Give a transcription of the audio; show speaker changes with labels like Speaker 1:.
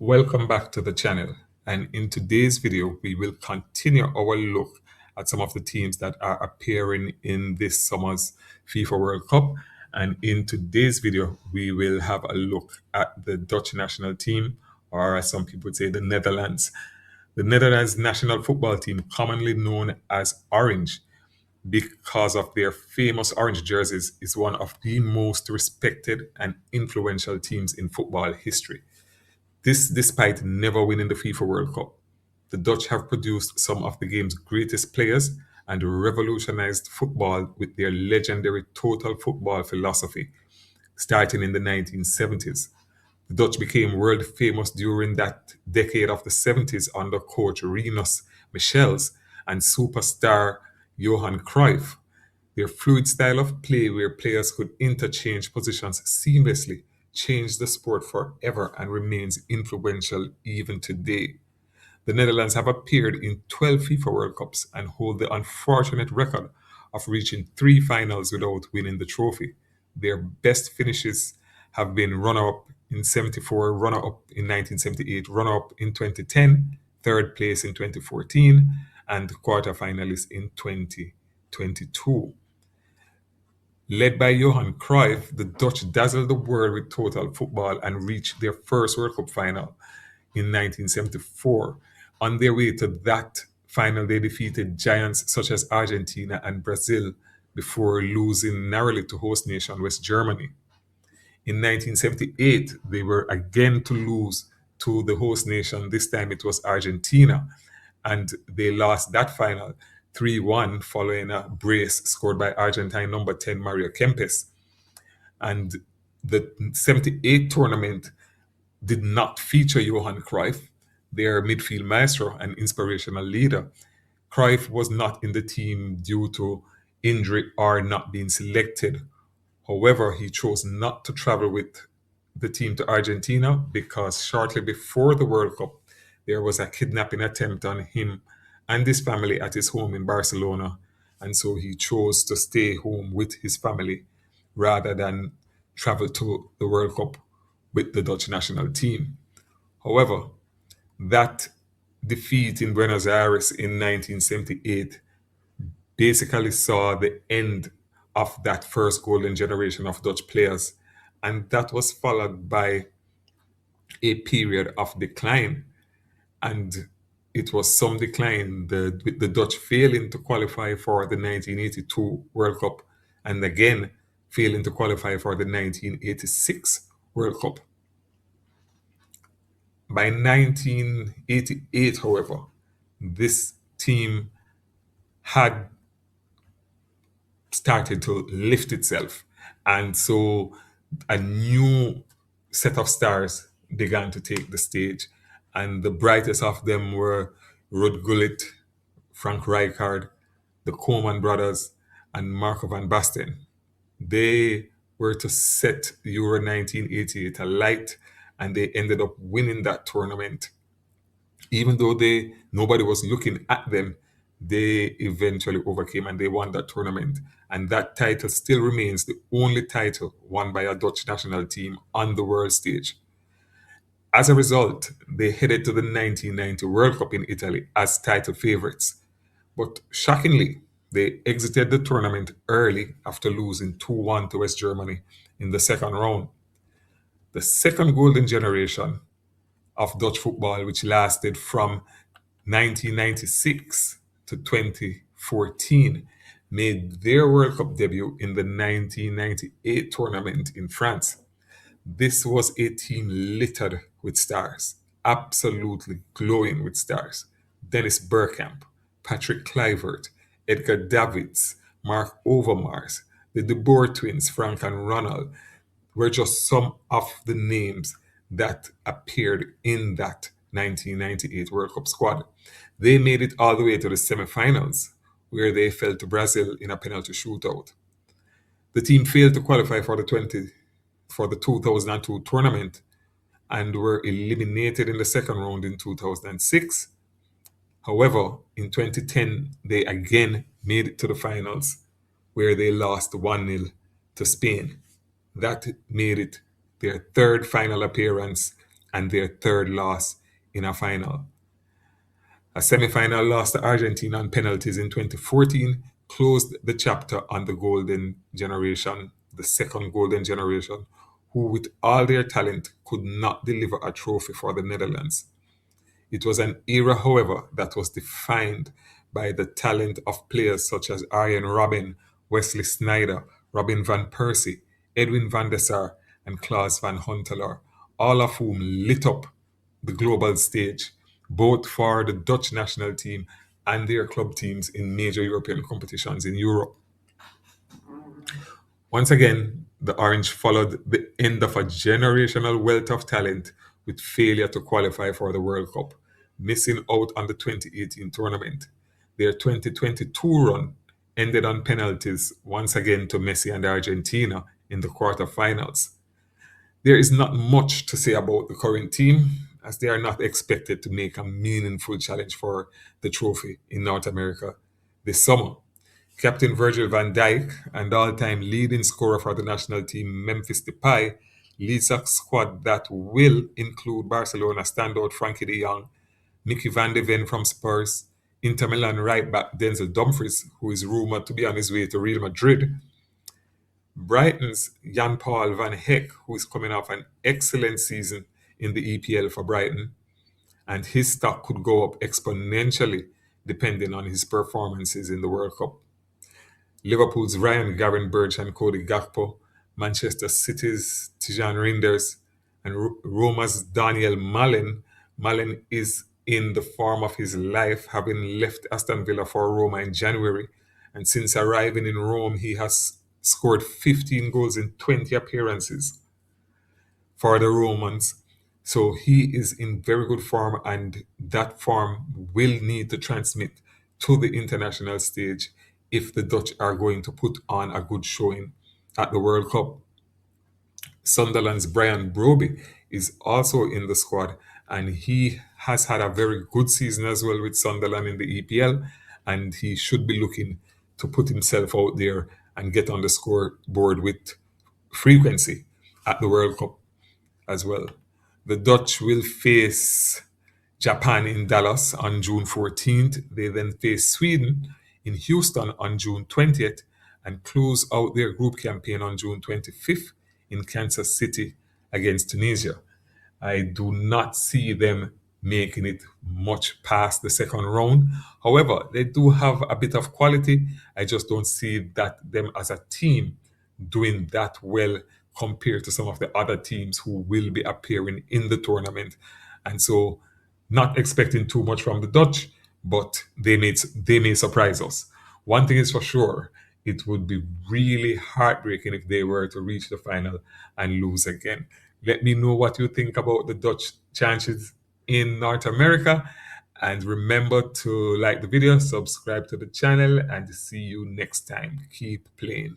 Speaker 1: Welcome back to the channel, and in today's video we will continue our look at some of the teams that are appearing in this summer's FIFA World Cup. And in today's video we will have a look at the Dutch national team, or as some people would say, the Netherlands. The Netherlands national football team, commonly known as Orange because of their famous orange jerseys, is one of the most respected and influential teams in football history. This despite never winning the FIFA World Cup. The Dutch have produced some of the game's greatest players and revolutionized football with their legendary total football philosophy, starting in the 1970s. The Dutch became world famous during that decade of the 70s under coach Rinus Michels and superstar Johan Cruyff. Their fluid style of play, where players could interchange positions seamlessly, changed the sport forever and remains influential even today. The Netherlands have appeared in 12 FIFA World Cups and hold the unfortunate record of reaching three finals without winning the trophy. Their best finishes have been runner-up in 74, runner-up in 1978, runner-up in 2010, third place in 2014, and quarter-finalists in 2022. Led by Johan Cruyff, the Dutch dazzled the world with total football and reached their first World Cup final in 1974. On their way to that final, they defeated giants such as Argentina and Brazil before losing narrowly to host nation West Germany. In 1978, they were again to lose to the host nation. This time it was Argentina, and they lost that final 3-1 following a brace scored by Argentine number 10 Mario Kempes. And the 78 tournament did not feature Johan Cruyff, their midfield maestro and inspirational leader. Cruyff was not in the team due to injury or not being selected. However, he chose not to travel with the team to Argentina because shortly before the World Cup, there was a kidnapping attempt on him and his family at his home in Barcelona. And so he chose to stay home with his family rather than travel to the World Cup with the Dutch national team. However, that defeat in Buenos Aires in 1978 basically saw the end of that first golden generation of Dutch players, and that was followed by a period of decline. And it was some decline, with the Dutch failing to qualify for the 1982 World Cup and again failing to qualify for the 1986 World Cup. By 1988, however, this team had started to lift itself. And so a new set of stars began to take the stage. And the brightest of them were Ruud Gullit, Frank Rijkaard, the Koeman brothers, and Marco van Basten. They were to set Euro 1988 alight, and they ended up winning that tournament. Even though nobody was looking at them, they eventually overcame and they won that tournament. And that title still remains the only title won by a Dutch national team on the world stage. As a result, they headed to the 1990 World Cup in Italy as title favorites. But shockingly, they exited the tournament early after losing 2-1 to West Germany in the second round. The second golden generation of Dutch football, which lasted from 1996 to 2014, made their World Cup debut in the 1998 tournament in France. This was a team littered with stars, absolutely glowing with stars. Dennis Bergkamp, Patrick Kluivert, Edgar Davids, Mark Overmars, the De Boer twins, Frank and Ronald, were just some of the names that appeared in that 1998 World Cup squad. They made it all the way to the semi-finals, where they fell to Brazil in a penalty shootout. The team failed to qualify for the 2002 tournament and were eliminated in the second round in 2006. However, in 2010, they again made it to the finals, where they lost 1-0 to Spain. That made it their third final appearance and their third loss in a final. A semi-final loss to Argentina on penalties in 2014 closed the chapter on the golden generation, the second golden generation, who with all their talent could not deliver a trophy for the Netherlands. It was an era, however, that was defined by the talent of players such as Arjen Robben, Wesley Sneijder, Robin van Persie, Edwin van der Sar, and Klaas van Huntelaar, all of whom lit up the global stage, both for the Dutch national team and their club teams in major European competitions in Europe. Once again, the Orange followed the end of a generational wealth of talent with failure to qualify for the World Cup, missing out on the 2018 tournament. Their 2022 run ended on penalties once again to Messi and Argentina in the quarterfinals. There is not much to say about the current team, as they are not expected to make a meaningful challenge for the trophy in North America this summer. Captain Virgil van Dijk and all-time leading scorer for the national team Memphis Depay leads a squad that will include Barcelona standout Frankie de Jong, Mickey van de Ven from Spurs, Inter Milan right back Denzel Dumfries, who is rumored to be on his way to Real Madrid, Brighton's Jan-Paul van Heck, who is coming off an excellent season in the EPL for Brighton, and his stock could go up exponentially depending on his performances in the World Cup. Liverpool's Ryan Gravenberch and Cody Gakpo, Manchester City's Tijan Reinders, and Roma's Daniel Malen. Malen is in the form of his life, having left Aston Villa for Roma in January. And since arriving in Rome, he has scored 15 goals in 20 appearances for the Romans. So he is in very good form, and that form will need to transmit to the international stage if the Dutch are going to put on a good showing at the World Cup. Sunderland's Brian Broby is also in the squad, and he has had a very good season as well with Sunderland in the EPL, and he should be looking to put himself out there and get on the scoreboard with frequency at the World Cup as well. The Dutch will face Japan in Dallas on June 14th. They then face Sweden in Houston on June 20th and close out their group campaign on June 25th in Kansas City against Tunisia. I do not see them making it much past the second round. However, they do have a bit of quality. I just don't see that them as a team doing that well compared to some of the other teams who will be appearing in the tournament. And so, not expecting too much from the Dutch, but they may surprise us. One thing is for sure, it would be really heartbreaking if they were to reach the final and lose again. Let me know what you think about the Dutch chances in North America. And remember to like the video, subscribe to the channel, and see you next time. Keep playing.